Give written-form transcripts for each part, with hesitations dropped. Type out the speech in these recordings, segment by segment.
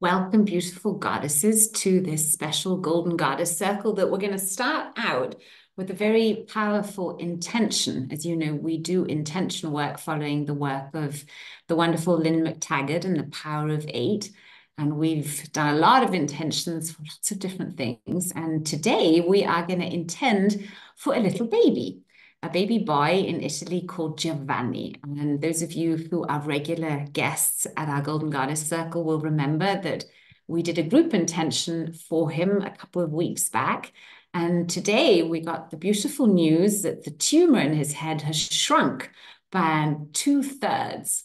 Welcome, beautiful goddesses, to this special Golden Goddess Circle that we're going to start out with a very powerful intention. As you know, we do intention work following the work of the wonderful Lynn McTaggart and the Power of Eight. And we've done a lot of intentions for lots of different things. And today we are going to intend for a baby boy in Italy called Giovanni. And those of you who are regular guests at our Golden Goddess Circle will remember that we did a group intention for him a couple of weeks back. And today we got the beautiful news that the tumor in his head has shrunk by 2/3.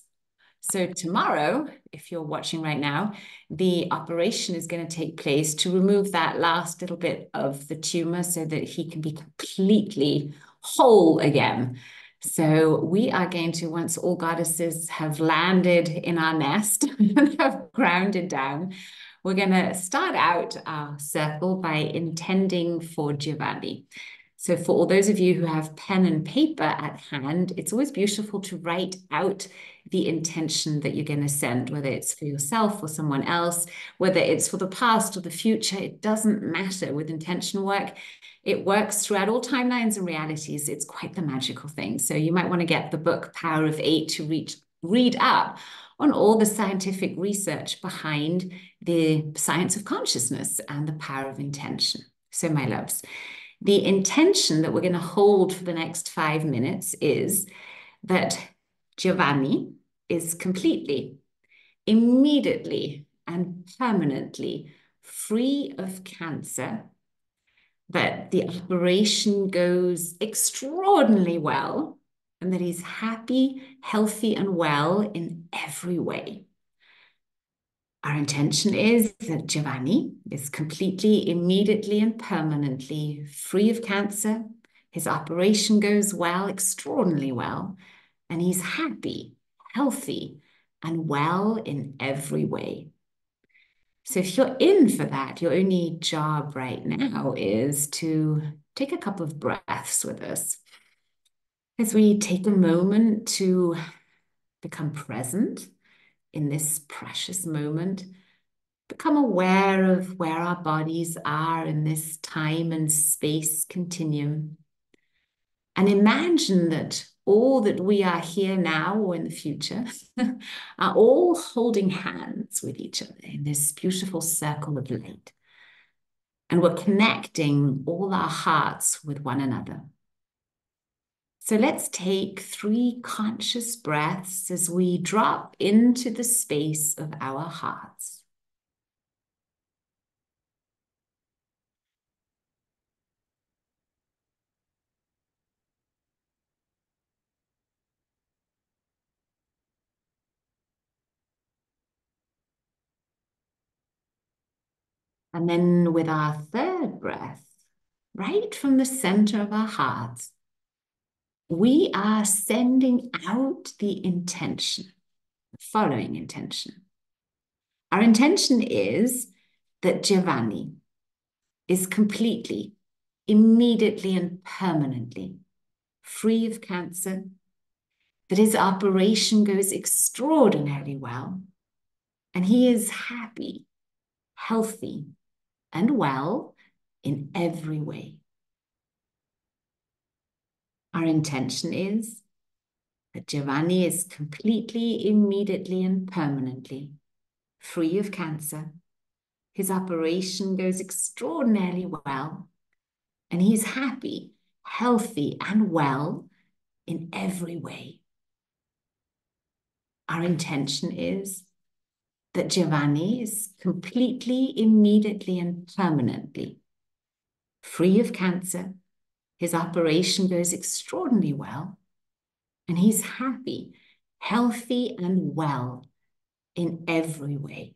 So tomorrow, if you're watching right now, the operation is going to take place to remove that last little bit of the tumor so that he can be completely whole again. So we are going to, once all goddesses have landed in our nest and have grounded down, we're going to start out our circle by intending for Giovanni. So for all those of you who have pen and paper at hand, it's always beautiful to write out the intention that you're going to send, whether it's for yourself or someone else, whether it's for the past or the future. It doesn't matter with intention work. It works throughout all timelines and realities. It's quite the magical thing. So you might want to get the book Power of Eight to read up on all the scientific research behind the science of consciousness and the power of intention. So my loves, the intention that we're going to hold for the next 5 minutes is that Giovanni is completely, immediately, and permanently free of cancer, that the operation goes extraordinarily well, and that he's happy, healthy, and well in every way. Our intention is that Giovanni is completely, immediately, and permanently free of cancer. His operation goes well, extraordinarily well, and he's happy, healthy, and well in every way. So if you're in for that, your only job right now is to take a couple of breaths with us as we take a moment to become present in this precious moment. Become aware of where our bodies are in this time and space continuum. And imagine that all that we are here now or in the future are all holding hands with each other in this beautiful circle of light. And we're connecting all our hearts with one another. So let's take 3 conscious breaths as we drop into the space of our hearts. And then with our 3rd breath, right from the center of our hearts, we are sending out the intention, the following intention. Our intention is that Giovanni is completely, immediately, and permanently free of cancer, that his operation goes extraordinarily well, and he is happy, healthy, and well in every way. Our intention is that Giovanni is completely, immediately, and permanently free of cancer. His operation goes extraordinarily well, and he's happy, healthy, and well in every way. Our intention is that Giovanni is completely, immediately, and permanently free of cancer. His operation goes extraordinarily well, and he's happy, healthy, and well in every way.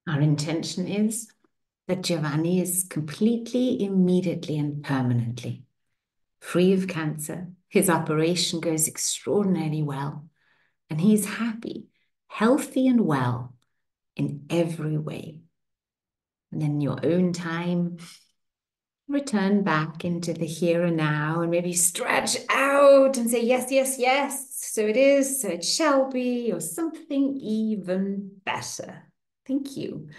Our intention is that Giovanni is completely, immediately, and permanently free of cancer. His operation goes extraordinarily well, and he's happy, healthy, and well in every way. And then in your own time, return back into the here and now and maybe stretch out and say, yes, yes, yes. So it is, so it shall be, or something even better. Thank you.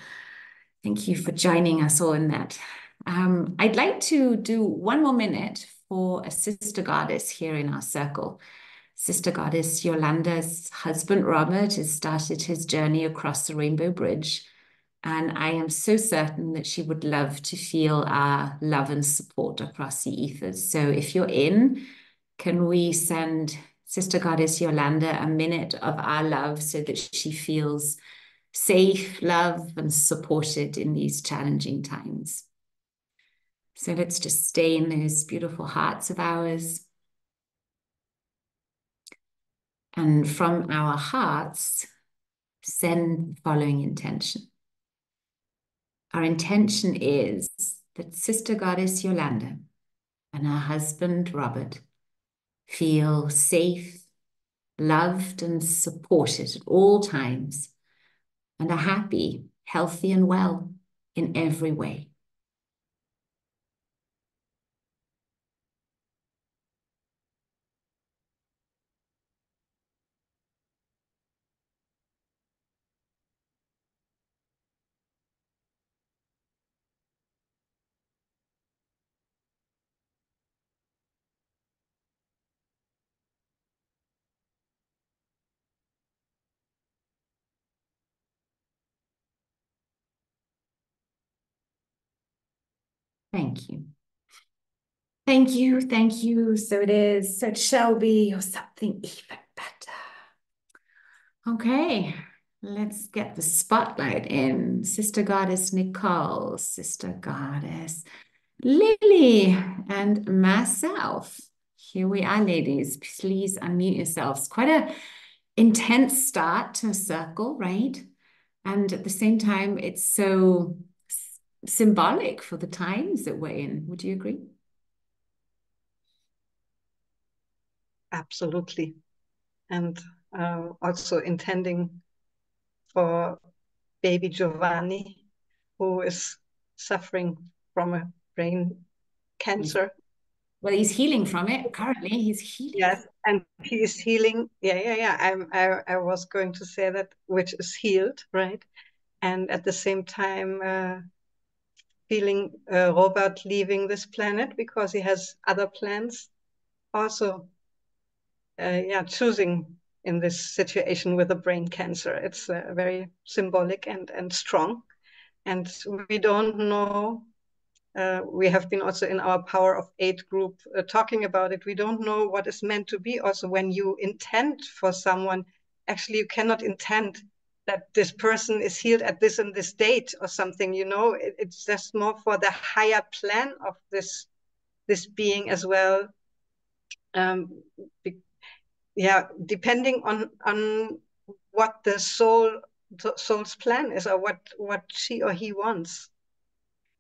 Thank you for joining us all in that. I'd like to do 1 more minute for a sister goddess here in our circle. Sister goddess Yolanda's husband, Robert, has started his journey across the Rainbow Bridge. And I am so certain that she would love to feel our love and support across the ethers. So if you're in, can we send Sister Goddess Yolanda a minute of our love so that she feels safe, loved, and supported in these challenging times? So let's just stay in those beautiful hearts of ours. And from our hearts, send the following intention. Our intention is that Sister Goddess Yolanda and her husband Robert feel safe, loved, and supported at all times, and are happy, healthy, and well in every way. Thank you. Thank you. Thank you. So it is, so it shall be, or something even better. Okay, let's get the spotlight in. Sister Goddess Nicole, Sister Goddess Lily, and myself. Here we are, ladies. Please unmute yourselves. Quite a intense start to a circle, right? And at the same time, it's so symbolic for the times that we're in. Would you agree? Absolutely. And also intending for baby Giovanni, who is suffering from a brain cancer. Well, he's healing from it currently. He's healing. Yes, and he is healing. Yeah. I was going to say that, which is healed, right? And at the same time, feeling Robert leaving this planet because he has other plans. Also, choosing in this situation with a brain cancer. It's very symbolic and strong. And we don't know, we have been also in our Power of Eight group talking about it. We don't know what is meant to be. Also, when you intend for someone, actually you cannot intend that this person is healed at this and this date or something, it's just more for the higher plan of this being as well. Depending on what the soul's plan is, or what she or he wants.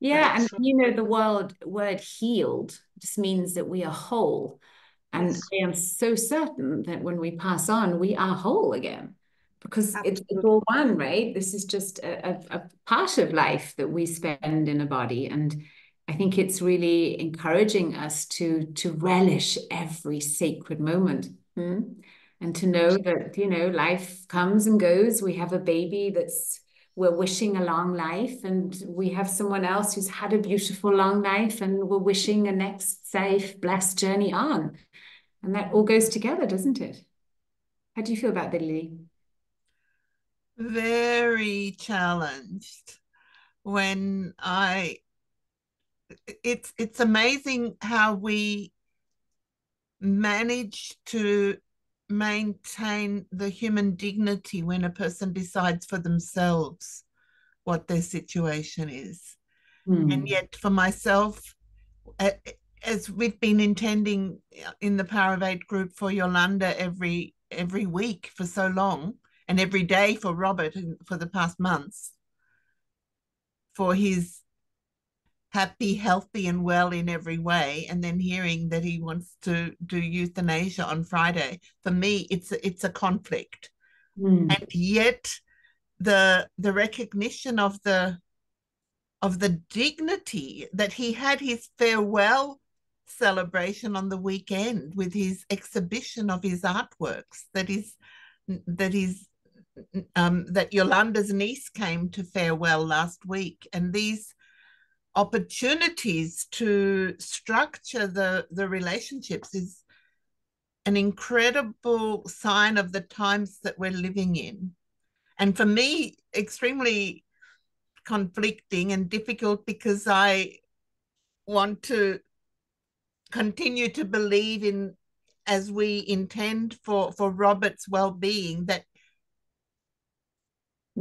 Yeah, Right? and So, the word healed just means that we are whole. And yes, I am so certain that when we pass on, we are whole again because it's absolutely. all one, right? This is just a part of life that we spend in a body. And I think it's really encouraging us to relish every sacred moment. And to know that, life comes and goes. We have a baby we're wishing a long life, and we have someone else who's had a beautiful long life, and we're wishing a next safe, blessed journey on. And that all goes together, doesn't it? How do you feel about that, Lily? Very challenged when it's amazing how we manage to maintain the human dignity when a person decides for themselves what their situation is. And yet for myself, as we've been intending in the Power of Eight group for Yolanda every week for so long, and every day for Robert for the past months, for his happy, healthy, and well in every way, and then hearing that he wants to do euthanasia on Friday, for me, it's a conflict. And yet the recognition of the dignity that he had his farewell celebration on the weekend with his exhibition of his artworks, that Yolanda's niece came to farewell last week, and these opportunities to structure the relationships is an incredible sign of the times that we're living in. And for me, extremely conflicting and difficult, because I want to continue to believe in, as we intend for Robert's well-being, that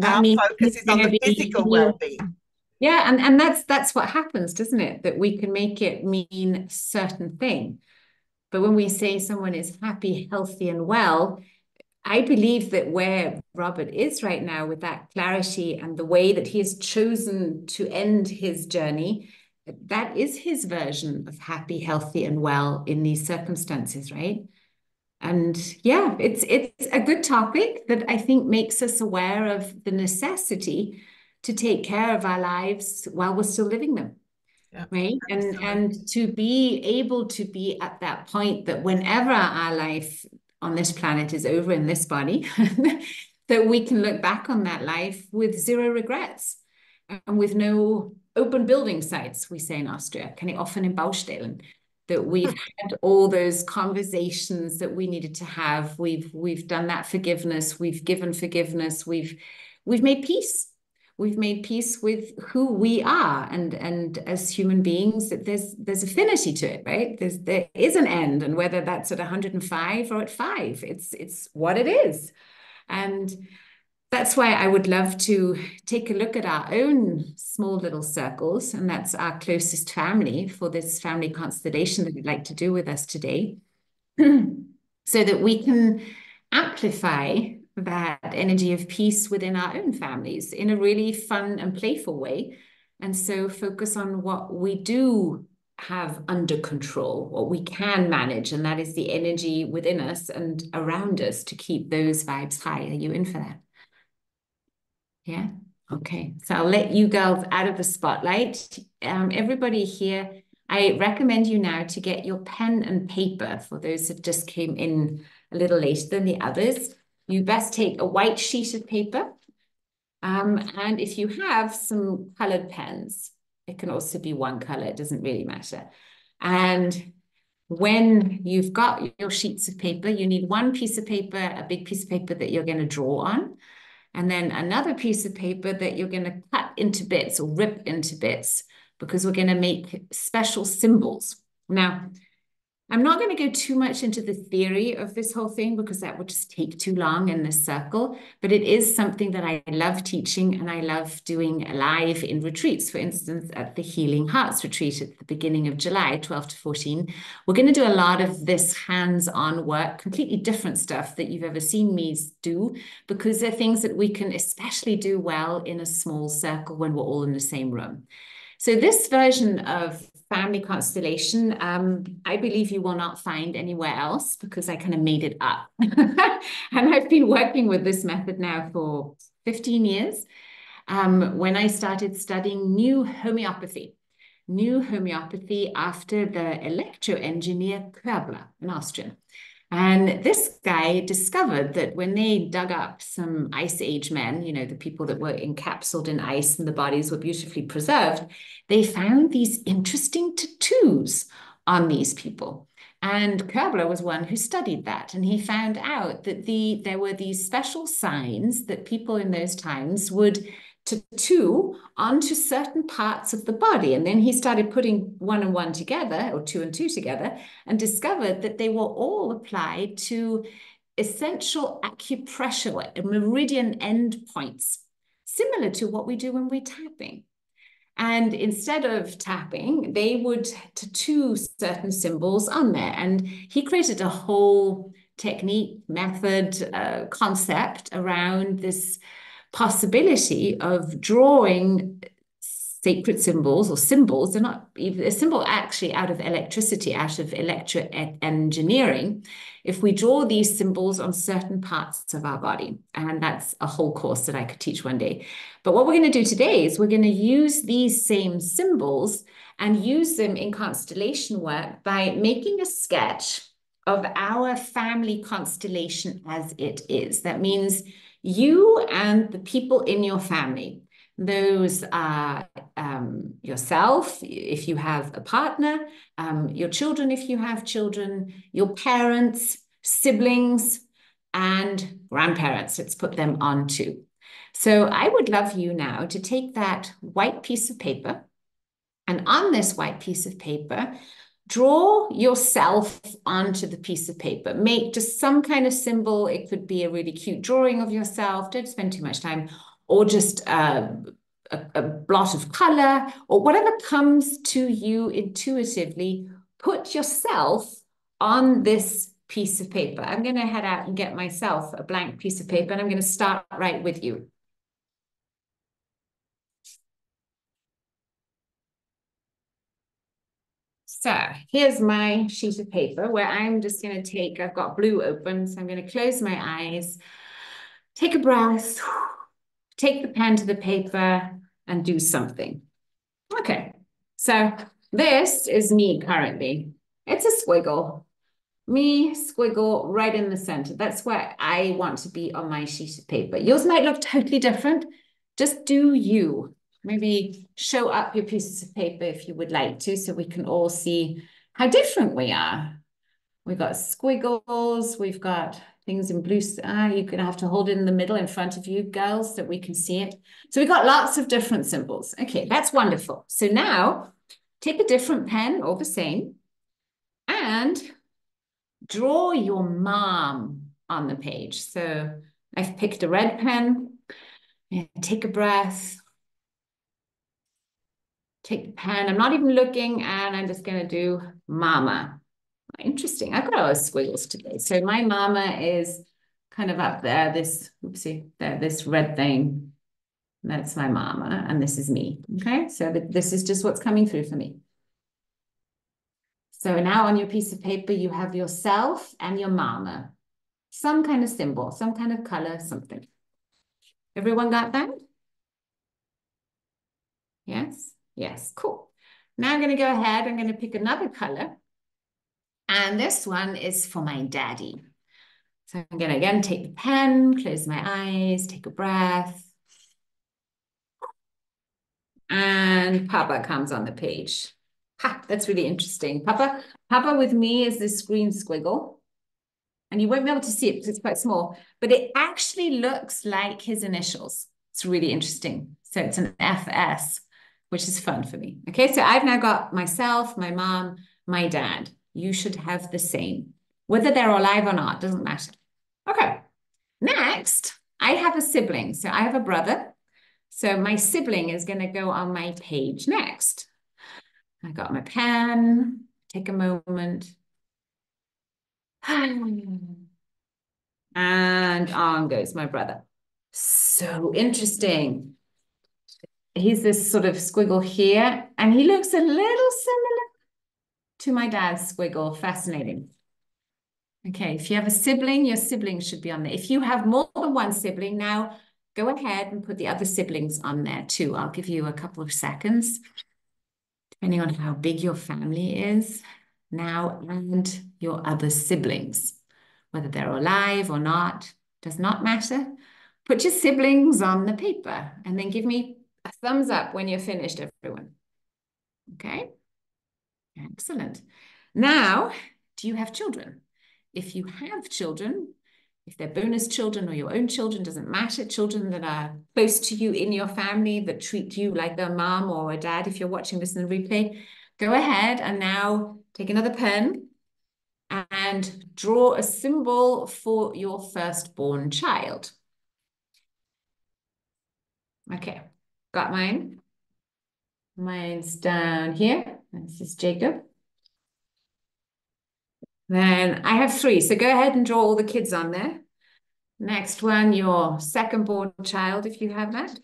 our focus is on the physical well-being. Yeah, and that's what happens, doesn't it? That we can make it mean a certain thing. But when we say someone is happy, healthy, and well, I believe that where Robert is right now with that clarity and the way that he has chosen to end his journey, that is his version of happy, healthy, and well in these circumstances, right? And yeah, it's a good topic that I think makes us aware of the necessity to take care of our lives while we're still living them. Yeah, right. And to be able to be at that point that whenever our life on this planet is over in this body, that we can look back on that life with zero regrets and with no open building sites, we say in Austria, keine offenen Baustellen, that we've had all those conversations that we needed to have. We've done that forgiveness. We've given forgiveness. We've made peace. We've made peace with who we are, and as human beings, that there's affinity to it, right? There is an end, and whether that's at 105 or at 5, it's what it is, and that's why I would love to take a look at our own small little circles, and that's our closest family for this family constellation that we'd like to do with us today, so that we can amplify that energy of peace within our own families in a really fun and playful way. And so focus on what we do have under control, what we can manage, and that is the energy within us and around us to keep those vibes high. Are you in for that? Yeah? Okay. So I'll let you girls out of the spotlight. Everybody here, I recommend you now to get your pen and paper for those that just came in a little later than the others. You best take a white sheet of paper. And if you have some colored pens, it can also be one color, it doesn't really matter. And when you've got your sheets of paper, you need one piece of paper, a big piece of paper that you're going to draw on, and then another piece of paper that you're going to cut into bits or rip into bits, because we're going to make special symbols. Now, I'm not going to go too much into the theory of this whole thing because that would just take too long in this circle, but it is something that I love teaching and I love doing live in retreats. For instance, at the Healing Hearts retreat at the beginning of July, 12 to 14, we're going to do a lot of this hands-on work, completely different stuff that you've ever seen me do, because they're things that we can especially do well in a small circle when we're all in the same room. So this version of family constellation, I believe you will not find anywhere else because I kind of made it up. And I've been working with this method now for 15 years. When I started studying new homeopathy after the electro engineer Körbler, an Austrian. And this guy discovered that when they dug up some Ice Age men, you know, the people that were encapsulated in ice and the bodies were beautifully preserved, they found these interesting tattoos on these people. And Körbler was one who studied that. And he found out that there were these special signs that people in those times would tattoo onto certain parts of the body. And then he started putting one and one together, or two and two together, and discovered that they were all applied to essential acupressure, meridian endpoints, similar to what we do when we're tapping. And instead of tapping, they would tattoo certain symbols on there. And he created a whole technique, method, concept around this possibility of drawing sacred symbols or symbols. They're not even a symbol actually out of electricity, out of electroengineering. If we draw these symbols on certain parts of our body, and that's a whole course that I could teach one day. But what we're going to do today is we're going to use these same symbols and use them in constellation work by making a sketch of our family constellation as it is. That means you and the people in your family. Those are yourself, if you have a partner, your children, if you have children, your parents, siblings, and grandparents. Let's put them on too. So I would love you now to take that white piece of paper, and on this white piece of paper, draw yourself onto the piece of paper. Make just some kind of symbol. It could be a really cute drawing of yourself. Don't spend too much time. Or just a blot of color, or whatever comes to you intuitively. Put yourself on this piece of paper. I'm going to head out and get myself a blank piece of paper, and I'm going to start right with you. So here's my sheet of paper where I'm just going to take, I've got blue open, so I'm going to close my eyes, take a breath, take the pen to the paper, and do something. Okay, so this is me currently. It's a squiggle. Me, squiggle, right in the center. That's where I want to be on my sheet of paper. Yours might look totally different. Just do you. Maybe show up your pieces of paper if you would like to, so we can all see how different we are. We've got squiggles, we've got things in blue. You're going to have to hold it in the middle in front of you, girls, so we can see it. So we've got lots of different symbols. Okay, that's wonderful. So now take a different pen or the same and draw your mom on the page. So I've picked a red pen. Take a breath. Take the pen. I'm not even looking, and I'm just going to do mama. Interesting. I've got a lot of squiggles today. So my mama is kind of up there, this, oopsie, there, this red thing. That's my mama, and this is me. Okay, so this is just what's coming through for me. So now on your piece of paper, you have yourself and your mama. Some kind of symbol, some kind of color, something. Everyone got that? Yes? Yes, cool. Now I'm going to go ahead, I'm going to pick another color. And this one is for my daddy. So I'm going to again take the pen, close my eyes, take a breath. And Papa comes on the page. Ha, that's really interesting. Papa with me is this green squiggle. And you won't be able to see it because it's quite small, but it actually looks like his initials. It's really interesting. So it's an FS, which is fun for me. Okay, so I've now got myself, my mom, my dad. You should have the same. Whether they're alive or not, doesn't matter. Okay, next, I have a sibling. So I have a brother. So my sibling is going to go on my page next. I got my pen, take a moment. And on goes my brother. So interesting. He's this sort of squiggle here, and he looks a little similar to my dad's squiggle. Fascinating. Okay, if you have a sibling, your sibling should be on there. If you have more than one sibling, now go ahead and put the other siblings on there too. I'll give you a couple of seconds, depending on how big your family is now, and your other siblings, whether they're alive or not, does not matter. Put your siblings on the paper and then give me a thumbs up when you're finished, everyone. Okay, excellent. Now, do you have children? If you have children, if they're bonus children or your own children, doesn't matter, children that are close to you in your family that treat you like their mom or a dad, if you're watching this in the replay, go ahead and now take another pen and draw a symbol for your firstborn child. Okay, got mine? Mine's down here. This is Jacob. Then I have 3, so go ahead and draw all the kids on there. Next one, your second born child, if you have that.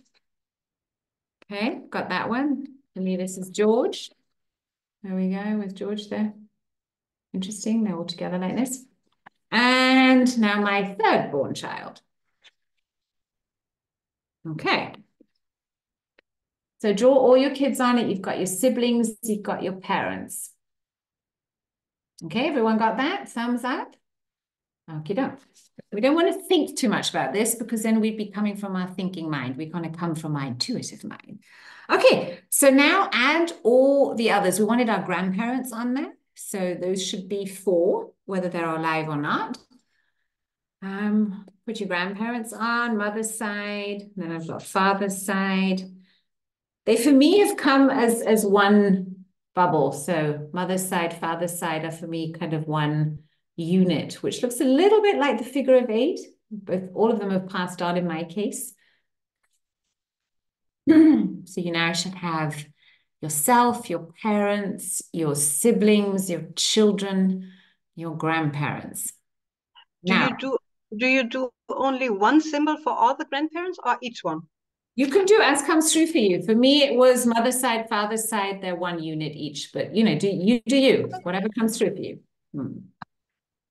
Okay, got that one. And this is George. There we go with George there. Interesting, they're all together like this. And now my third born child. Okay. So draw all your kids on it. You've got your siblings, you've got your parents. Okay, everyone got that? Thumbs up? Okay, don't. We don't want to think too much about this because then we'd be coming from our thinking mind. We're going to come from our intuitive mind. Okay, so now add all the others. We wanted our grandparents on there. So those should be 4, whether they're alive or not. Put your grandparents on, mother's side. Then I've got father's side. They, for me, have come as one bubble. So mother's side, father's side are for me kind of one unit, which looks a little bit like the figure of 8. Both, all of them have passed on in my case. So you now should have yourself, your parents, your siblings, your children, your grandparents. Do you do only one symbol for all the grandparents or each one? You can do as comes through for you. For me, it was mother's side, father's side. They're one unit each, but you know, do you, whatever comes through for you.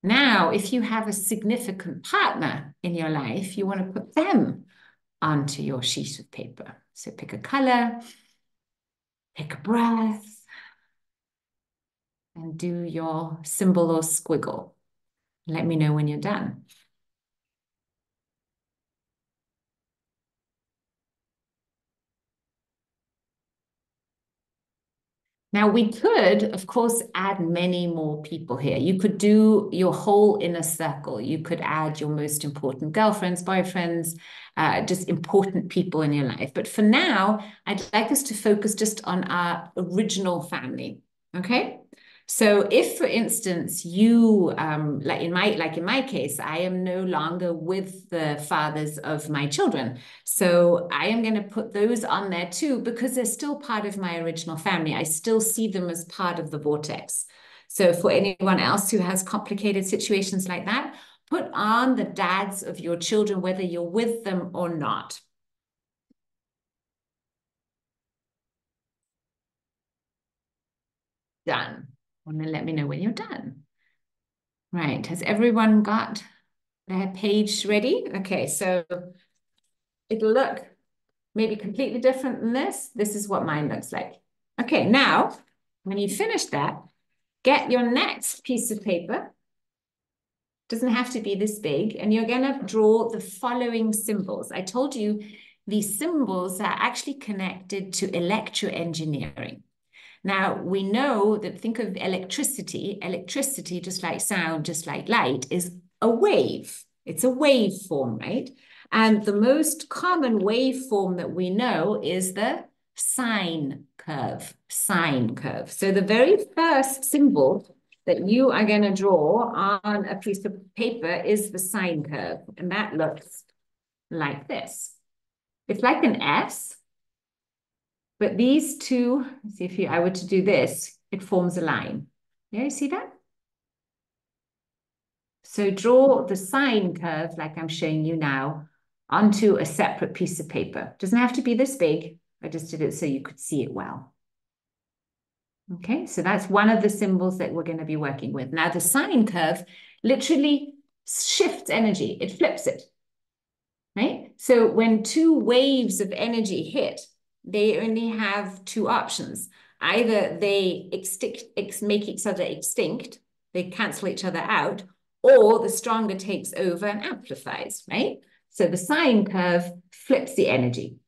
Now, if you have a significant partner in your life, you want to put them onto your sheet of paper. So pick a color, take a breath, and do your symbol or squiggle. Let me know when you're done. Now, we could, of course, add many more people here. You could do your whole inner circle. You could add your most important girlfriends, boyfriends, just important people in your life. But for now, I'd like us to focus just on our original family, okay? So if, for instance, you, like in my case, I am no longer with the fathers of my children. So I am going to put those on there too, because they're still part of my original family. I still see them as part of the vortex. So for anyone else who has complicated situations like that, put on the dads of your children, whether you're with them or not. Done. And then let me know when you're done. Right. Has everyone got their page ready? Okay, so it'll look maybe completely different than this. This is what mine looks like. Okay, now, when you finish that, get your next piece of paper. Doesn't have to be this big. And you're going to draw the following symbols. I told you these symbols are actually connected to electroengineering. Now, we know that, think of electricity. Electricity, just like sound, just like light, is a wave. It's a waveform, right? And the most common waveform that we know is the sine curve, sine curve. So the very first symbol that you are going to draw on a piece of paper is the sine curve. And that looks like this. It's like an S. But these two, see if I were to do this, it forms a line. Yeah, you see that? So draw the sine curve, like I'm showing you now, onto a separate piece of paper. Doesn't have to be this big. I just did it so you could see it well. Okay, so that's one of the symbols that we're going to be working with. Now, the sine curve literally shifts energy. It flips it, right? So when 2 waves of energy hit, they only have 2 options. Either they make each other extinct, they cancel each other out, or the stronger takes over and amplifies, right? So the sine curve flips the energy.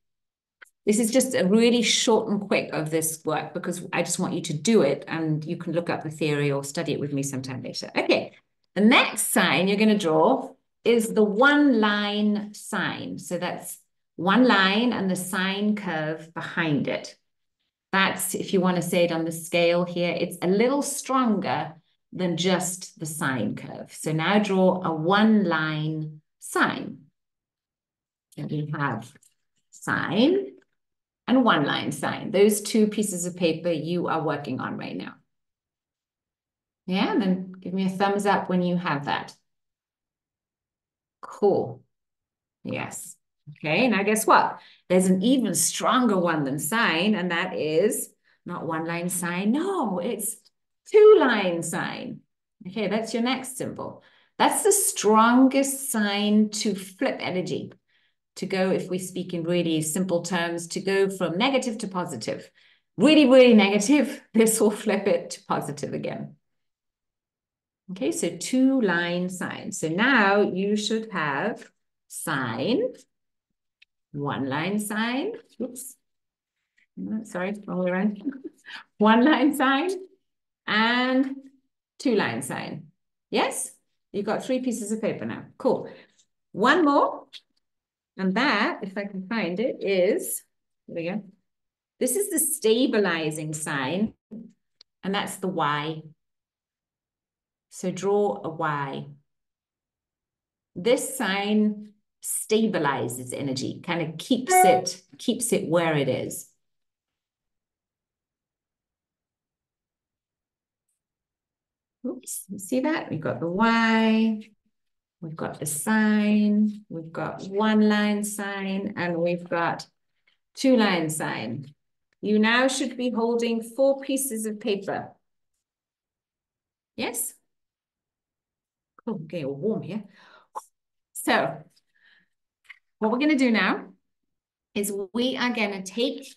This is just a really short and quick of this work because I just want you to do it and you can look up the theory or study it with me sometime later. Okay, the next sign you're going to draw is the 1-line sign. So that's 1 line and the sine curve behind it. That's, if you want to say it on the scale here, it's a little stronger than just the sine curve. So now draw a 1-line sign. And we have sine and 1-line sign. Those 2 pieces of paper you are working on right now. Yeah, and then give me a thumbs up when you have that. Cool. Yes. Okay, now guess what? There's an even stronger one than sign, and that is not one line sign. No, it's two line sign. Okay, that's your next symbol. That's the strongest sign to flip energy, to go, if we speak in really simple terms, to go from negative to positive. Really, really negative, this will flip it to positive again. Okay, so two line sign. So now you should have sign, one line sign. Oops. Sorry, wrong way around. One line sign and two line sign. Yes? You've got three pieces of paper now. Cool. One more. And that, if I can find it, is, here we go. This is the stabilizing sign, and that's the Y. So draw a Y. This sign stabilizes energy, kind of keeps it where it is. Oops, you see that? We've got the Y, we've got the sign, we've got one line sign, and we've got two line sign. You now should be holding 4 pieces of paper. Yes? Cool, getting all warm here. So what we're going to do now is we are going to take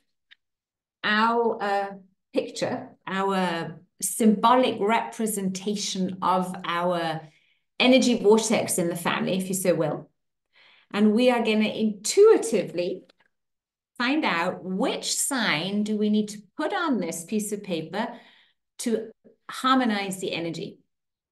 our picture, our symbolic representation of our energy vortex in the family, if you so will. And we are going to intuitively find out which sign do we need to put on this piece of paper to harmonize the energy.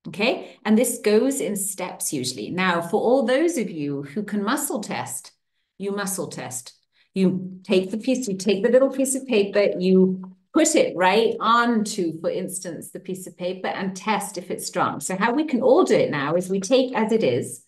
Okay, and this goes in steps usually. Now, for all those of you who can muscle test, you muscle test. You take the little piece of paper, you put it right onto, for instance, the piece of paper and test if it's strong. So how we can all do it now is we take as it is,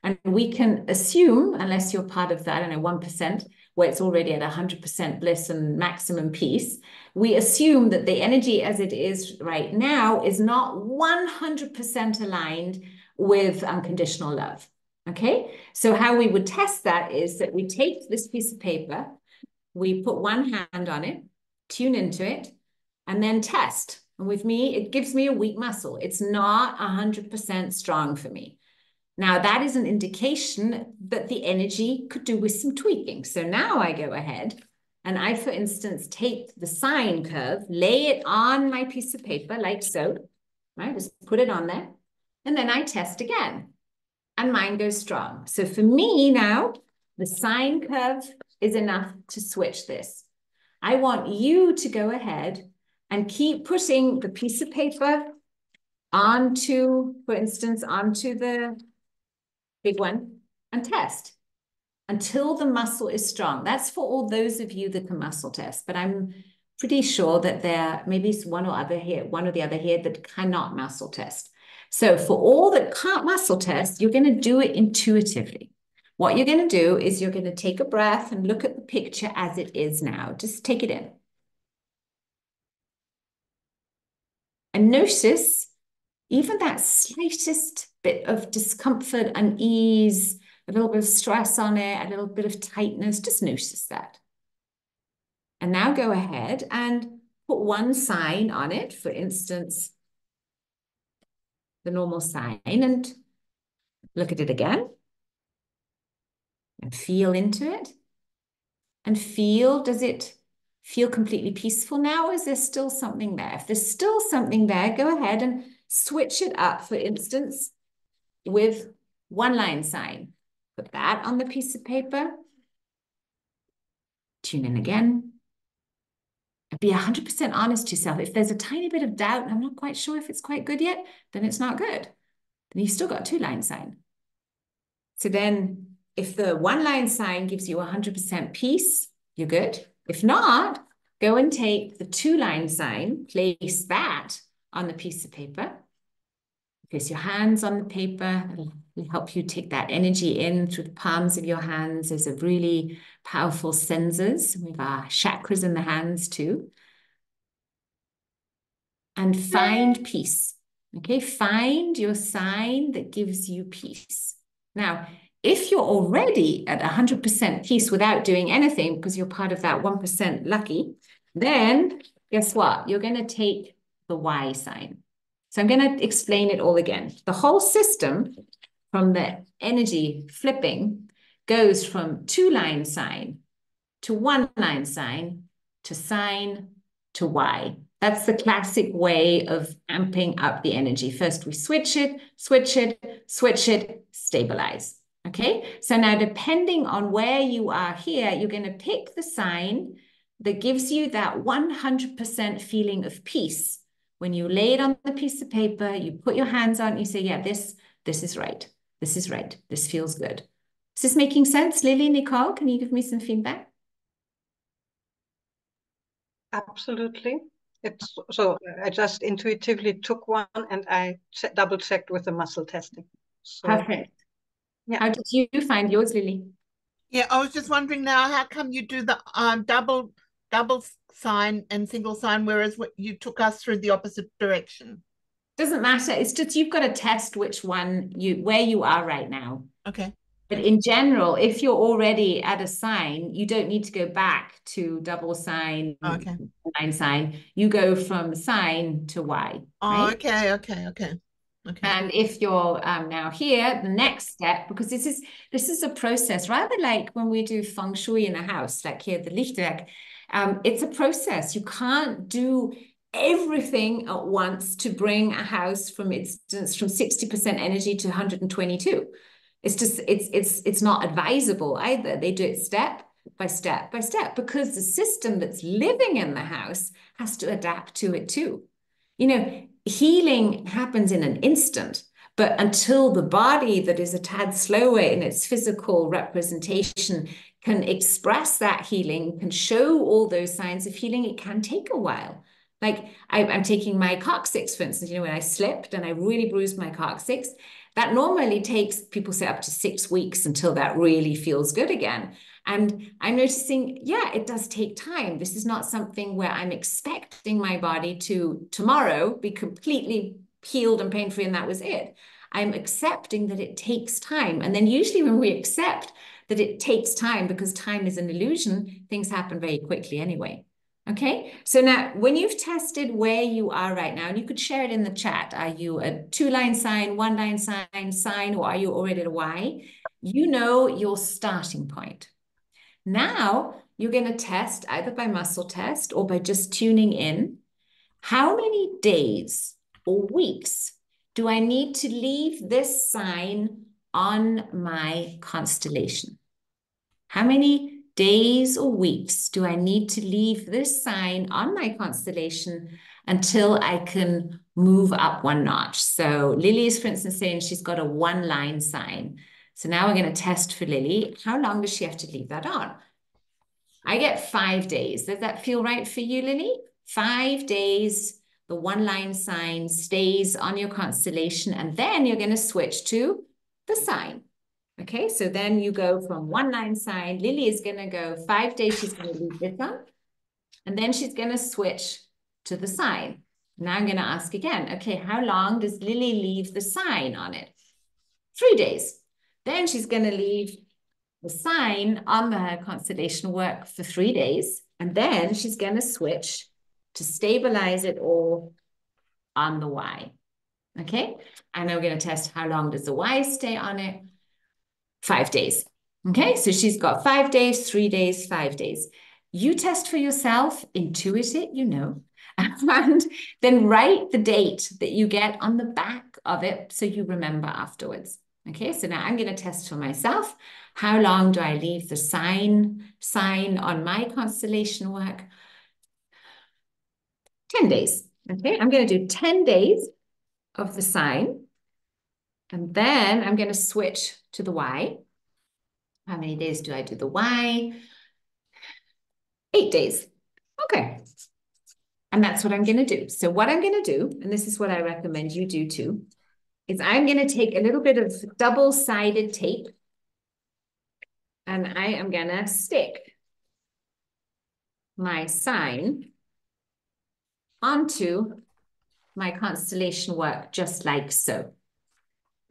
and we can assume, unless you're part of that, I don't know, 1%, where it's already at 100% bliss and maximum peace, we assume that the energy as it is right now is not 100% aligned with unconditional love. Okay, so how we would test that is that we take this piece of paper, we put one hand on it, tune into it, and then test. And with me, it gives me a weak muscle. It's not 100% strong for me. Now, that is an indication that the energy could do with some tweaking. So now I go ahead and I, for instance, take the sine curve, lay it on my piece of paper like so, right? Just put it on there. And then I test again and mine goes strong. So for me now, the sine curve is enough to switch this. I want you to go ahead and keep putting the piece of paper onto, for instance, onto the big one, and test until the muscle is strong. That's for all those of you that can muscle test, but I'm pretty sure that there maybe one or the other here that cannot muscle test. So for all that can't muscle test, you're going to do it intuitively. What you're going to do is you're going to take a breath and look at the picture as it is now. Just take it in. And notice even that slightest bit of discomfort, unease, a little bit of stress on it, a little bit of tightness, just notice that. And now go ahead and put one sign on it, for instance, the normal sign, and look at it again and feel into it and feel, does it feel completely peaceful now, or is there still something there? If there's still something there, go ahead and switch it up, for instance, with one line sign. Put that on the piece of paper. Tune in again. And be 100% honest to yourself. If there's a tiny bit of doubt, and I'm not quite sure if it's quite good yet, then it's not good. Then you've still got a two line sign. So then if the one line sign gives you 100% peace, you're good. If not, go and take the two line sign, place that on the piece of paper. Place your hands on the paper. It'll help you take that energy in through the palms of your hands. There's a really powerful sensors. We have our chakras in the hands too. And find peace. Okay, find your sign that gives you peace. Now, If you're already at 100% peace without doing anything because you're part of that 1% lucky, then guess what? You're going to take the Y sign. So I'm going to explain it all again. The whole system from the energy flipping goes from 2-line sign to 1-line sign to sign to Y. That's the classic way of amping up the energy. First, we switch it, switch it, switch it, stabilize. Okay, so now depending on where you are here, you're going to pick the sign that gives you that 100% feeling of peace. When you lay it on the piece of paper, you put your hands on it, you say, yeah, this is right. This is right. This feels good. Is this making sense? Lily, Nicole, can you give me some feedback? Absolutely. It's so I just intuitively took one and I double checked with the muscle testing. So, perfect. Yeah. How did you find yours, Lily? Yeah, I was just wondering now, how come you do the double sign and single sign, whereas what you took us through the opposite direction? Doesn't matter. It's just you've got to test which one where you are right now. Okay. But in general, if you're already at a sign, you don't need to go back to double sign, Okay. 9 sign. You go from sign to Y, Oh, right? okay. And if you're now here, the next step, because this is a process, rather like when we do feng shui in a house, like here the Lichtwerk, it's a process. You can't do everything at once to bring a house from 60% energy to 122. It's just it's not advisable either. They do it step by step by step because the system that's living in the house has to adapt to it too. You know, healing happens in an instant, but until the body that is a tad slower in its physical representation can express that healing, can show all those signs of healing, it can take a while. Like I'm taking my coccyx, for instance, when I slipped and I really bruised my coccyx, that normally takes, people say, up to 6 weeks until that really feels good again. And I'm noticing, yeah, it does take time. This is not something where I'm expecting my body to tomorrow be completely healed and pain-free and that was it. I'm accepting that it takes time. And then usually when we accept that it takes time, because time is an illusion, things happen very quickly anyway. Okay, so now when you've tested where you are right now, and you could share it in the chat, are you a 2-line sign, 1-line sign, or are you already at a Y? You know your starting point. Now you're going to test either by muscle test or by just tuning in. How many days or weeks do I need to leave this sign on my constellation? How many days or weeks do I need to leave this sign on my constellation until I can move up one notch? So Lily is, for instance, saying she's got a 1-line sign. So now we're going to test for Lily. How long does she have to leave that on? I get 5 days. Does that feel right for you, Lily? 5 days, the 1-line sign stays on your constellation, and then you're going to switch to the sign. Okay, so then you go from 1-line sign. Lily is going to go 5 days. She's going to leave this on, and then she's going to switch to the sign. Now I'm going to ask again, okay, how long does Lily leave the sign on it? 3 days. Then she's going to leave the sign on the constellation work for 3 days, and then she's going to switch to stabilize it all on the Y. Okay, and now we're going to test how long does the Y stay on it. 5 days. Okay, so she's got 5 days, 3 days, 5 days. You test for yourself, intuit it, and then write the date that you get on the back of it so you remember afterwards. Okay, so now I'm going to test for myself. How long do I leave the sign on my constellation work? 10 days. Okay, I'm going to do 10 days of the sign. And then I'm going to switch to the Y. How many days do I do the Y? 8 days. Okay. And that's what I'm going to do. So what I'm going to do, and this is what I recommend you do too, is I'm going to take a little bit of double-sided tape and I am going to stick my sign onto my constellation work just like so.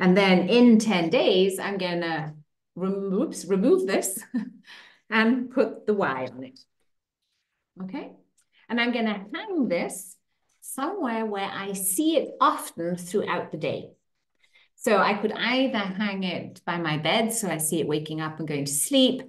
And then in 10 days, I'm going to remove this and put the Y on it. Okay. And I'm going to hang this somewhere where I see it often throughout the day. So I could either hang it by my bed, so I see it waking up and going to sleep.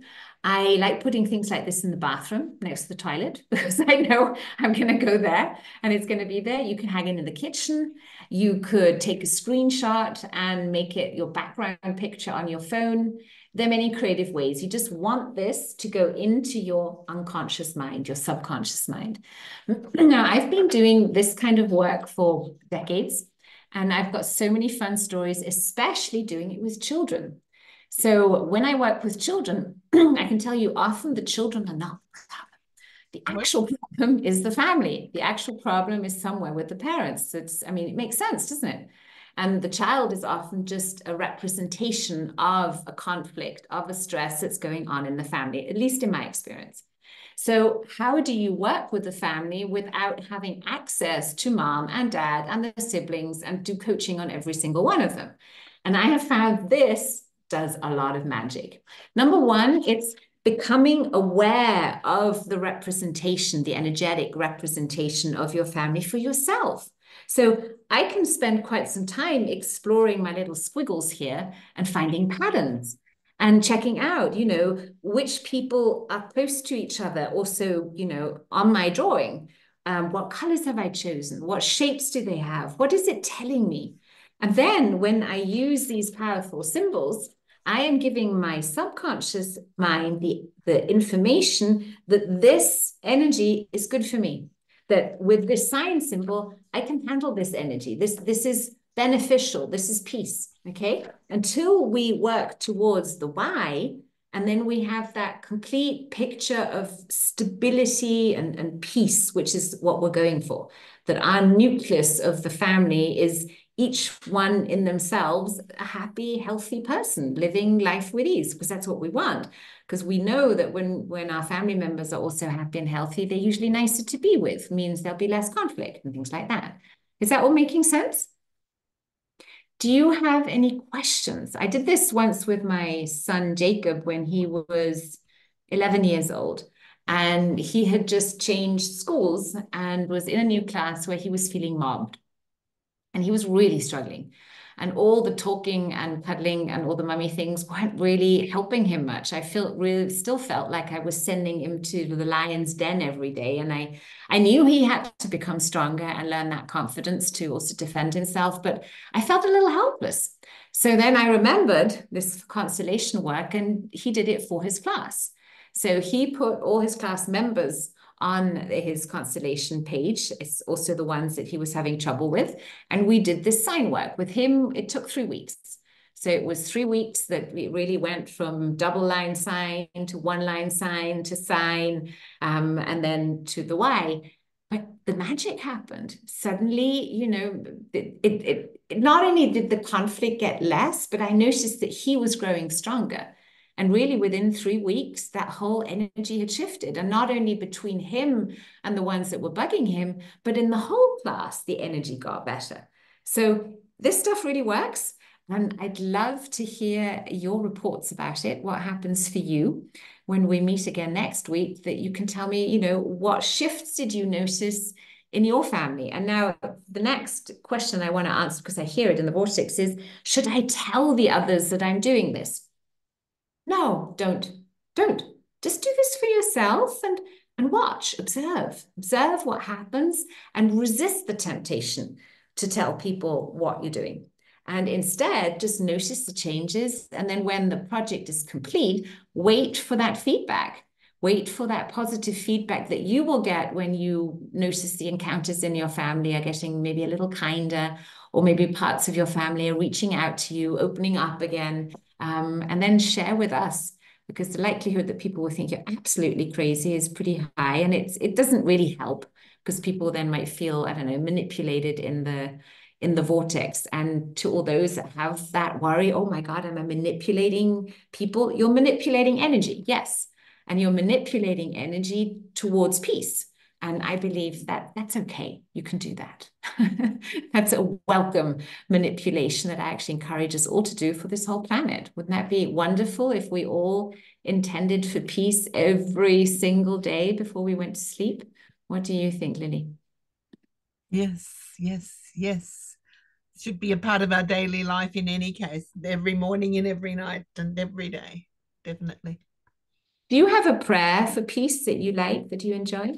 I like putting things like this in the bathroom next to the toilet because I know I'm going to go there and it's going to be there. You can hang it in the kitchen. You could take a screenshot and make it your background picture on your phone. There are many creative ways. You just want this to go into your unconscious mind, your subconscious mind. Now, I've been doing this kind of work for decades. And I've got so many fun stories, especially doing it with children. So when I work with children, I can tell you often the children are not the problem. The actual problem is the family. The actual problem is somewhere with the parents. I mean, it makes sense, doesn't it? And the child is often just a representation of a conflict, of a stress that's going on in the family, at least in my experience. So how do you work with the family without having access to mom and dad and the siblings and do coaching on every single one of them? And I have found this does a lot of magic. Number one, it's becoming aware of the representation, the energetic representation of your family for yourself. So I can spend quite some time exploring my little squiggles here and finding patterns and checking out, which people are close to each other. Also, on my drawing, what colors have I chosen? What shapes do they have? What is it telling me? And then when I use these powerful symbols, I am giving my subconscious mind the information that this energy is good for me. That with this sign symbol, I can handle this energy. This is beneficial. This is peace. Okay. Until we work towards the why, and then we have that complete picture of stability and peace, which is what we're going for. That our nucleus of the family is each one in themselves a happy, healthy person living life with ease, because that's what we want. Because we know that when our family members are also happy and healthy, they're usually nicer to be with, means there'll be less conflict and things like that. Is that all making sense? Do you have any questions? I did this once with my son, Jacob, when he was 11 years old. And he had just changed schools and was in a new class where he was feeling mobbed. And he was really struggling. And all the talking and cuddling and all the mummy things weren't really helping him much. I still felt like I was sending him to the lion's den every day. And I knew he had to become stronger and learn that confidence to also defend himself. But I felt a little helpless. So then I remembered this constellation work, and he did it for his class. So he put all his class members on his constellation page. It's also the ones that he was having trouble with. And we did this sign work with him. It took 3 weeks. So it was 3 weeks that we really went from double line sign to one line sign to sign, and then to the Y. But the magic happened. Suddenly, not only did the conflict get less, but I noticed that he was growing stronger. And really within 3 weeks, that whole energy had shifted. And not only between him and the ones that were bugging him, but in the whole class, the energy got better. So this stuff really works. And I'd love to hear your reports about it. What happens for you when we meet again next week, that you can tell me, what shifts did you notice in your family? And now the next question I want to answer, because I hear it in the vortex, is, should I tell the others that I'm doing this? No, don't. Just do this for yourself and watch, observe what happens, and resist the temptation to tell people what you're doing. And instead, just notice the changes. And then when the project is complete, wait for that feedback. Wait for that positive feedback that you will get when you notice the encounters in your family are getting maybe a little kinder, or maybe parts of your family are reaching out to you, opening up again. And then share with us, because the likelihood that people will think you're absolutely crazy is pretty high. And it doesn't really help, because people then might feel, I don't know, manipulated in the vortex. And to all those that have that worry, oh my God, am I manipulating people? You're manipulating energy, yes. And you're manipulating energy towards peace. And I believe that that's okay. You can do that. That's a welcome manipulation that I actually encourage us all to do for this whole planet. Wouldn't that be wonderful if we all intended for peace every single day before we went to sleep? What do you think, Lily? Yes, yes, yes. It should be a part of our daily life in any case, every morning and every night and every day, definitely. Do you have a prayer for peace that you like, that you enjoy?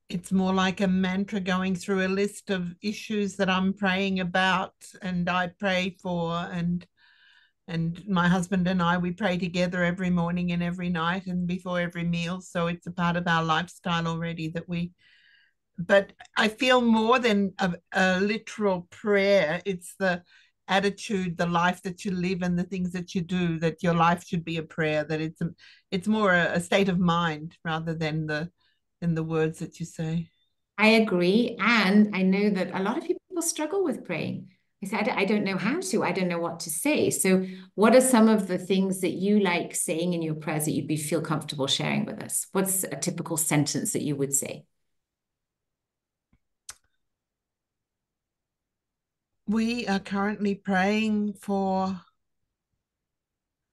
It's more like a mantra going through a list of issues that I'm praying about and I pray for, and my husband and I, we pray together every morning and every night and before every meal. So it's a part of our lifestyle already that we, but I feel more than a literal prayer. It's the attitude, the life that you live and the things that you do, that your life should be a prayer, that it's more a state of mind rather than the words that you say. I agree. And I know that a lot of people struggle with praying. I said, I don't know how to, I don't know what to say. So, what are some of the things that you like saying in your prayers that you'd feel comfortable sharing with us? What's a typical sentence that you would say? We are currently praying for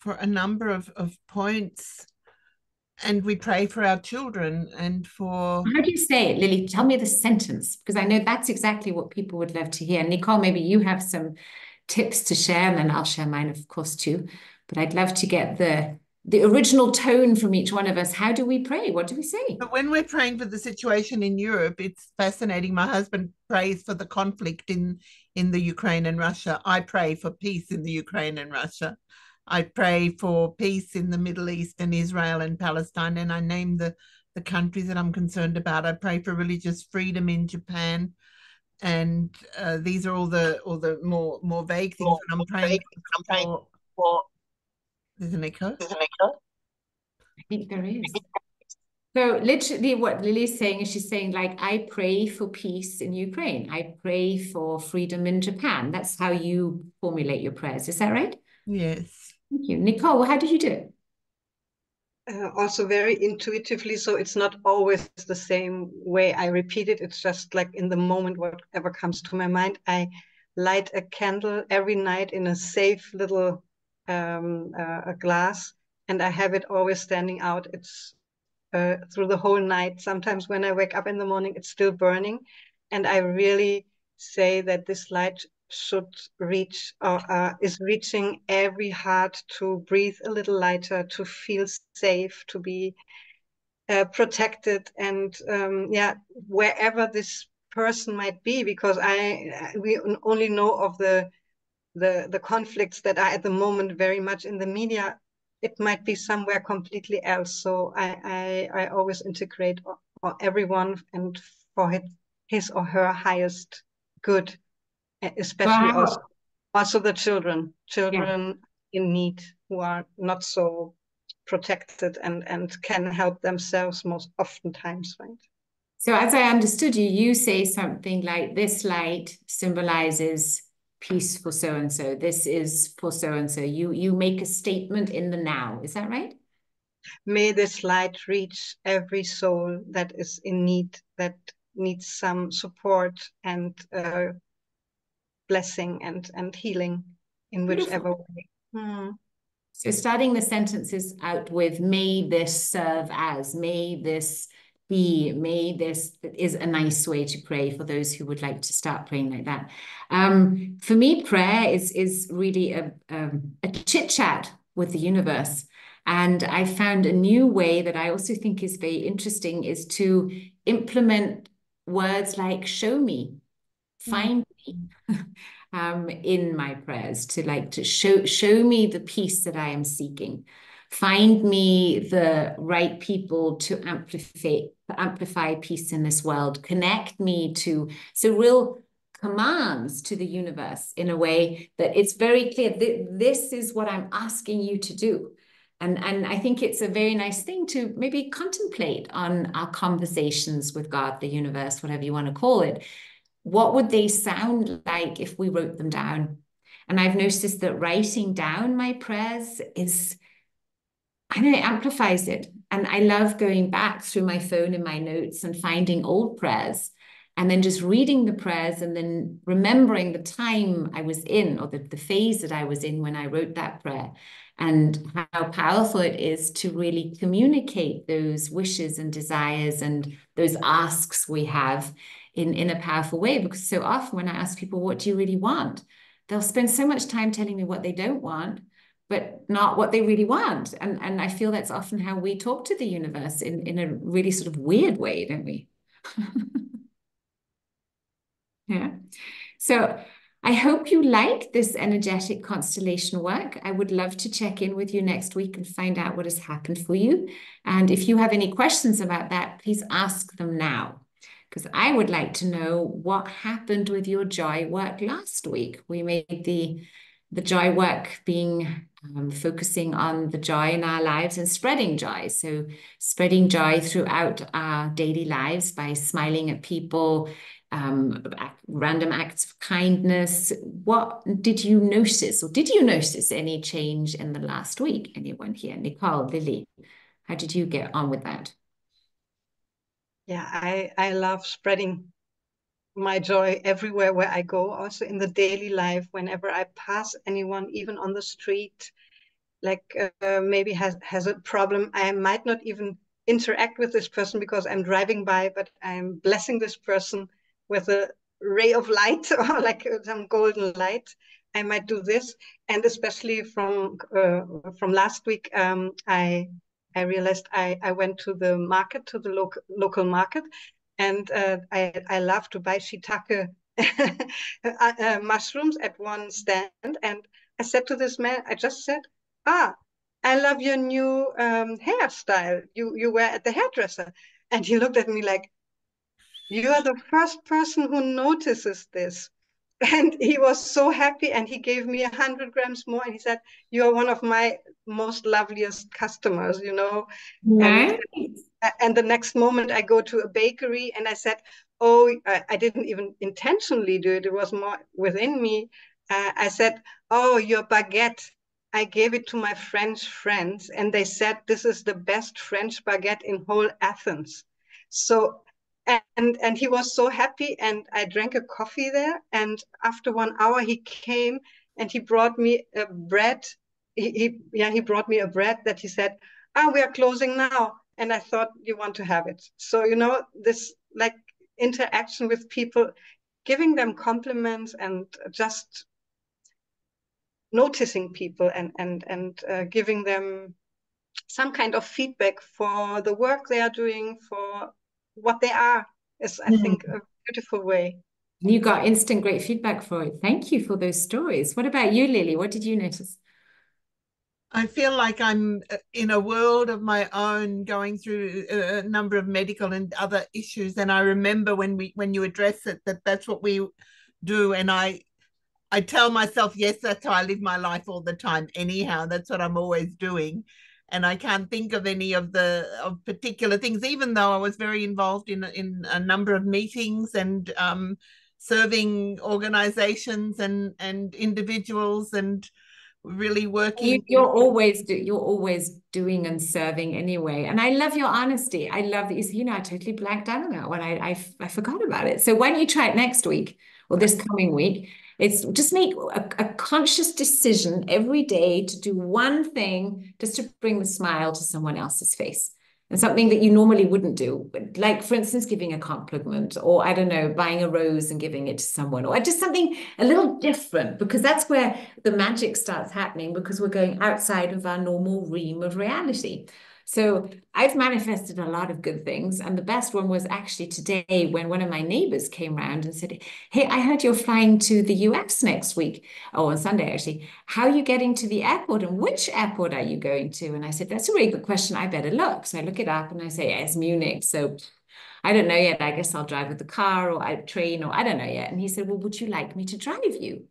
a number of points, and we pray for our children and for. How do you say it, Lily? Tell me the sentence, because I know that's exactly what people would love to hear. Nicole, maybe you have some tips to share, and then I'll share mine, of course, too. But I'd love to get the original tone from each one of us. How do we pray? What do we say? But when we're praying for the situation in Europe, it's fascinating. My husband prays for the conflict in the Ukraine and Russia. I pray for peace in the Ukraine and Russia. I pray for peace in the Middle East and Israel and Palestine, and I name the countries that I'm concerned about. I pray for religious freedom in Japan, and these are all the more vague things. But I'm praying for. There's an echo. I think there is. So literally what Lily's saying is she's saying, like, I pray for peace in Ukraine. I pray for freedom in Japan. That's how you formulate your prayers. Is that right? Yes. Thank you. Nicole, how do you do it? Also very intuitively, so it's not always the same way I repeat it. It's just like in the moment, whatever comes to my mind. I light a candle every night in a safe little a glass, and I have it always standing out. It's through the whole night. Sometimes when I wake up in the morning, it's still burning, and I really say that this light should reach or is reaching every heart to breathe a little lighter, to feel safe, to be protected, and yeah, wherever this person might be, because we only know of the conflicts that are at the moment very much in the media. It might be somewhere completely else. So I always integrate everyone and for his or her highest good, especially Wow. also the children Yeah. in need who are not so protected and can help themselves most oftentimes, right? So as I understood you, you say something like this light symbolizes peace for so and so. This is for so and so. You make a statement in the now. Is that right? May this light reach every soul that is in need, that needs some support and blessing and healing in whichever Beautiful. way. Hmm. So starting the sentences out with, may this serve as, may this be, may this is a nice way to pray for those who would like to start praying like that. For me, prayer is really a chit chat with the universe. And I found a new way that I also think is very interesting is to implement words like show me, find me. In my prayers to show me the peace that I am seeking. Find me the right people to amplify peace in this world. Connect me to real commands to the universe in a way that it's very clear that this is what I'm asking you to do. And I think it's a very nice thing to maybe contemplate on our conversations with God, the universe, whatever you want to call it. What would they sound like if we wrote them down? And I've noticed that writing down my prayers I know it amplifies it. And I love going back through my phone and my notes and finding old prayers and then just reading the prayers and then remembering the time I was in or the phase that I was in when I wrote that prayer and how powerful it is to really communicate those wishes and desires and those asks we have in a powerful way. Because so often when I ask people, what do you really want? They'll spend so much time telling me what they don't want, but not what they really want. And I feel that's often how we talk to the universe in a really sort of weird way, don't we? Yeah. So I hope you like this energetic constellation work. I would love to check in with you next week and find out what has happened for you. And if you have any questions about that, please ask them now, because I would like to know what happened with your joy work last week. We made the joy work being focusing on the joy in our lives and spreading joy. So spreading joy throughout our daily lives by smiling at people, random acts of kindness. What did you notice, or did you notice any change in the last week? Anyone here? Nicole, Lily, how did you get on with that? Yeah, I love spreading my joy everywhere where I go, also in the daily life, whenever I pass anyone, even on the street, like maybe has a problem. I might not even interact with this person because I'm driving by, but I'm blessing this person with a ray of light or like some golden light. I might do this, and especially from last week, I realized I went to the market, to the local market, and I love to buy shiitake mushrooms at one stand. And I said to this man, I just said, "Ah, I love your new hairstyle you wear at the hairdresser." And he looked at me like, "You are the first person who notices this." And he was so happy, and he gave me 100 grams more, and he said, "You are one of my most loveliest customers, you know." And Nice. and the next moment I go to a bakery and I said, "Oh, I didn't even intentionally do it. It was more within me." I said, "Oh, your baguette. I gave it to my French friends and they said this is the best French baguette in whole Athens." So, and he was so happy, and I drank a coffee there. And after 1 hour, he came and he brought me a bread. He brought me a bread that he said, "Ah, we are closing now." And I thought, you want to have it. So, you know, this like interaction with people, giving them compliments and just noticing people and giving them some kind of feedback for the work they are doing, for what they are, is, I think, a beautiful way. You got instant great feedback for it. Thank you for those stories. What about you, Lily? What did you notice? I feel like I'm in a world of my own, going through a number of medical and other issues. And I remember when you address it, that's what we do. And I tell myself, yes, that's how I live my life all the time. Anyhow, that's what I'm always doing. And I can't think of any of particular things, even though I was very involved in a number of meetings and serving organizations and individuals and really working. You're always doing and serving anyway. And I love your honesty. I love that you say, I totally blanked out on that one. I forgot about it. So why don't you try it next week or this coming week? It's just make a conscious decision every day to do one thing just to bring the smile to someone else's face. And something that you normally wouldn't do, like, for instance, giving a compliment, or I don't know, buying a rose and giving it to someone, or just something a little different, because that's where the magic starts happening, because we're going outside of our normal realm of reality. So I've manifested a lot of good things. And the best one was actually today when one of my neighbors came around and said, "Hey, I heard you're flying to the US next week." Oh, on Sunday, actually. "How are you getting to the airport, and which airport are you going to?" And I said, "That's a really good question. I better look." So I look it up and I say, "Yeah, it's Munich." So I don't know yet. I guess I'll drive with the car or I train, or I don't know yet. And he said, "Well, would you like me to drive you?"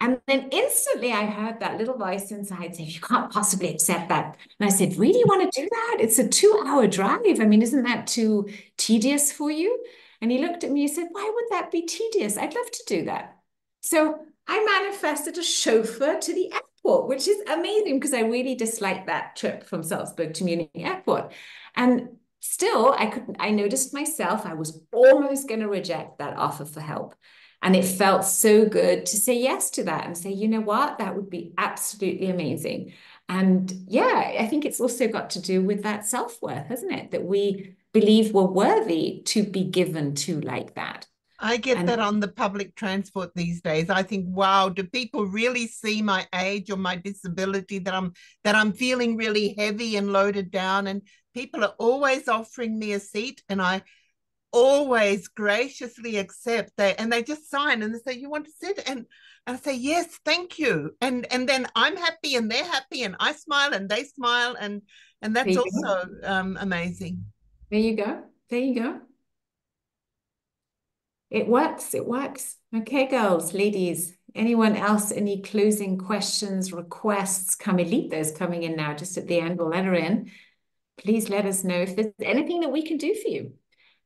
And then instantly I heard that little voice inside say, "You can't possibly accept that." And I said, "Really, you want to do that? It's a 2 hour drive. I mean, isn't that too tedious for you?" And he looked at me and said, "Why would that be tedious? I'd love to do that." So I manifested a chauffeur to the airport, which is amazing because I really disliked that trip from Salzburg to Munich airport. And still, I noticed myself, I was almost going to reject that offer for help. And it felt so good to say yes to that and say, you know what, that would be absolutely amazing. And yeah, I think it's also got to do with that self-worth, hasn't it? That we believe we're worthy to be given to like that. I get that on the public transport these days. I think, wow, do people really see my age or my disability, that I'm feeling really heavy and loaded down? And people are always offering me a seat, and I always graciously accept. They just sign and they say, you want to sit? And I say, yes, thank you. And then I'm happy and they're happy, and I smile and they smile, and that's also amazing. There you go. There you go. It works. It works. Okay, girls, ladies, anyone else, any closing questions, requests? Carmelita's coming in now just at the end. We'll let her in. Please let us know if there's anything that we can do for you.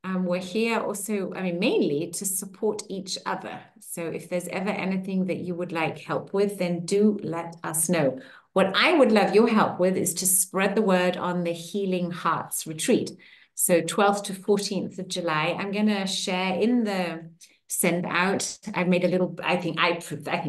We're here also, I mean, mainly to support each other. So if there's ever anything that you would like help with, then do let us know. What I would love your help with is to spread the word on the Healing Hearts retreat. So 12th to 14th of July, I'm going to share in the send out. I've made a little, I think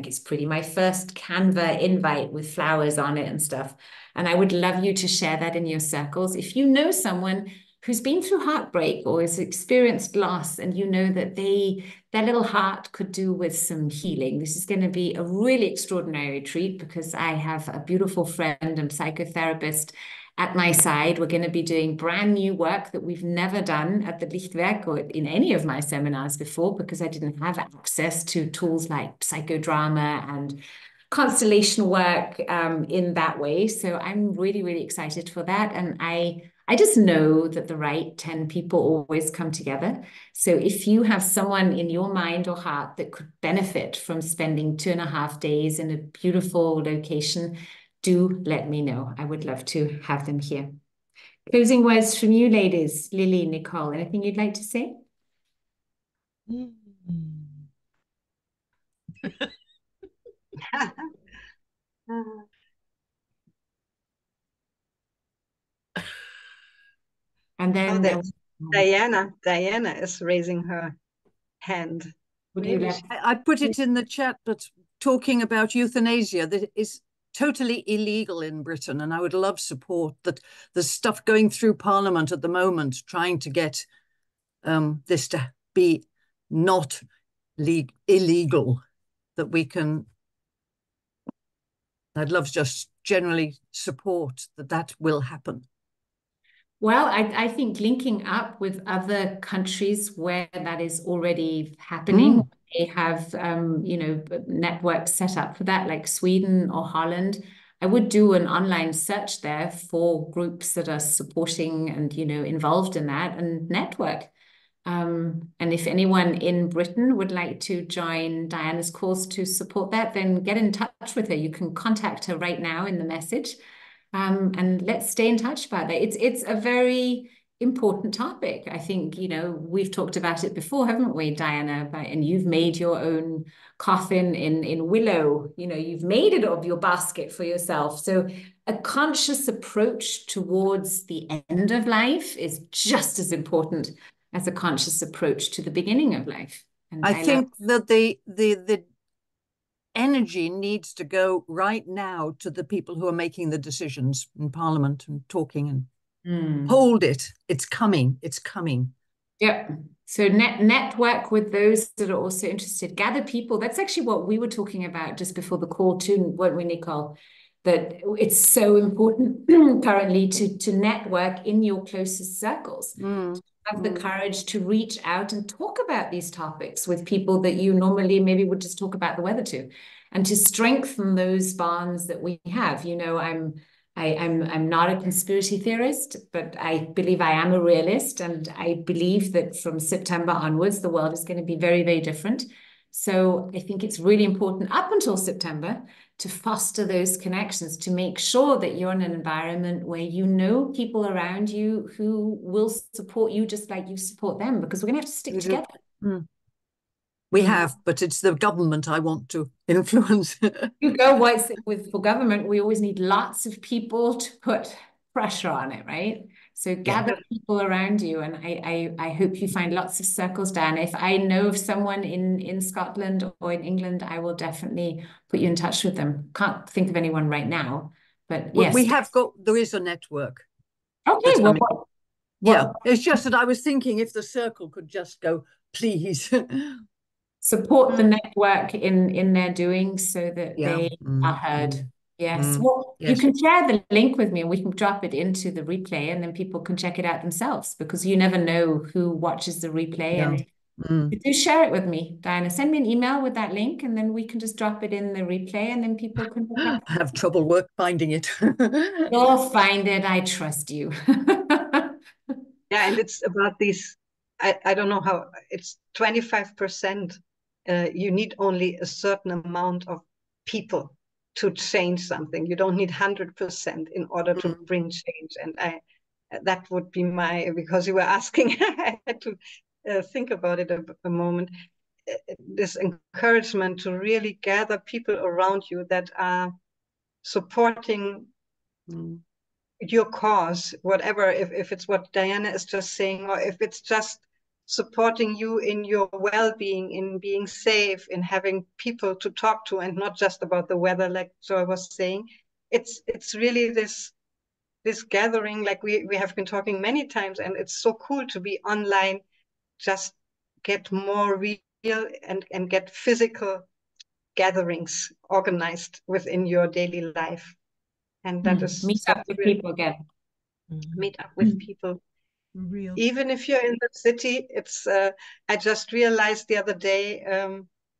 it's pretty, my first Canva invite with flowers on it and stuff. And I would love you to share that in your circles. If you know someone who's been through heartbreak or has experienced loss, and you know that their little heart could do with some healing, this is going to be a really extraordinary retreat because I have a beautiful friend and psychotherapist at my side. We're going to be doing brand new work that we've never done at the Lichtwerk or in any of my seminars before, because I didn't have access to tools like psychodrama and constellation work in that way. So I'm really, really excited for that. And I just know that the right 10 people always come together. So if you have someone in your mind or heart that could benefit from spending 2.5 days in a beautiful location, do let me know. I would love to have them here. Closing words from you, ladies. Lily, Nicole, anything you'd like to say? And then Diana is raising her hand. I put it in the chat, but talking about euthanasia, that is totally illegal in Britain, and I would love support. That there's stuff going through Parliament at the moment trying to get this to be not illegal, that we can. I'd love just generally support that will happen. Well, I think linking up with other countries where that is already happening, they have, networks set up for that, like Sweden or Holland. I would do an online search there for groups that are supporting and, involved in that, and network. And if anyone in Britain would like to join Diana's course to support that, then get in touch with her. You can contact her right now in the message. And let's stay in touch about that. It's a very important topic. I think, we've talked about it before, haven't we, Diana? And you've made your own coffin in willow. You've made it of your basket for yourself. So a conscious approach towards the end of life is just as important as a conscious approach to the beginning of life. And I think that the energy needs to go right now to the people who are making the decisions in Parliament and talking, and hold it. It's coming. It's coming. Yep. So network with those that are also interested. Gather people. That's actually what we were talking about just before the call too, weren't we, Nicole? That it's so important currently to network in your closest circles. Have the courage to reach out and talk about these topics with people that you normally maybe would just talk about the weather to, and to strengthen those bonds that we have. I'm not a conspiracy theorist, but I believe I am a realist, and I believe that from September onwards, the world is going to be very, very different. So I think it's really important up until September to foster those connections, to make sure that you're in an environment where people around you who will support you just like you support them, because we're going to have to stick together. We have, but it's the government I want to influence. You go for government, we always need lots of people to put pressure on it, right? So gather people around you, and I hope you find lots of circles, Dan. If I know of someone in Scotland or in England, I will definitely put you in touch with them. Can't think of anyone right now, but yes. There is a network. Okay, yeah, it's just that I was thinking if the circle could just go, please. Support the network in their doing so that they are heard. Yes. Well, you can share the link with me and we can drop it into the replay and then people can check it out themselves because you never know who watches the replay. And do share it with me, Diana. Send me an email with that link and then we can just drop it in the replay and then people can I have trouble finding it. You'll find it. I trust you. Yeah, and it's about these, I don't know how, it's 25%. You need only a certain amount of people to change something. You don't need 100% in order to bring change. And that would be because you were asking, I had to think about it a moment. This encouragement to really gather people around you that are supporting your cause, whatever, if it's what Diana is just saying, or if it's just supporting you in your well-being, in being safe, in having people to talk to and not just about the weather, like Joy was saying. It's really this gathering, like we have been talking many times, and it's so cool to be online, just get more real and get physical gatherings organized within your daily life. And that is meet up with people again. Meet up with people. Real. Even if you're in the city, it's. I just realized the other day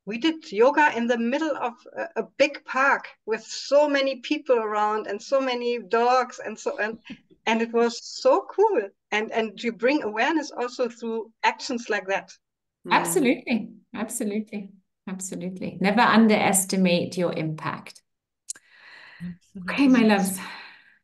we did yoga in the middle of a big park with so many people around and so many dogs and it was so cool. And you bring awareness also through actions like that. Absolutely, absolutely, absolutely. Never underestimate your impact. Absolutely. Okay, my loves.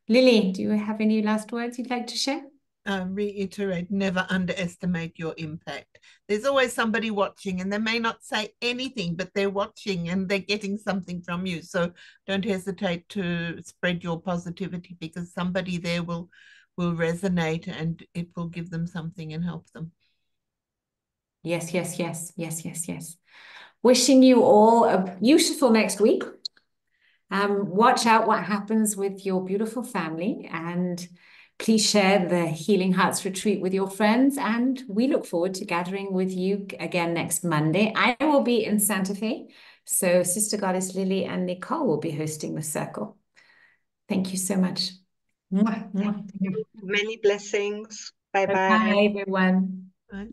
Lily, do you have any last words you'd like to share? Reiterate, never underestimate your impact. There's always somebody watching and they may not say anything, but they're watching and they're getting something from you. So don't hesitate to spread your positivity because somebody there will resonate and it will give them something and help them. Yes, yes, yes, yes, yes, yes. Wishing you all a beautiful next week. Watch out what happens with your beautiful family and please share the Healing Hearts Retreat with your friends. And we look forward to gathering with you again next Monday. I will be in Santa Fe. So Sister Goddess Lily and Nicole will be hosting the circle. Thank you so much. Many blessings. Bye-bye. Bye, everyone. Bye.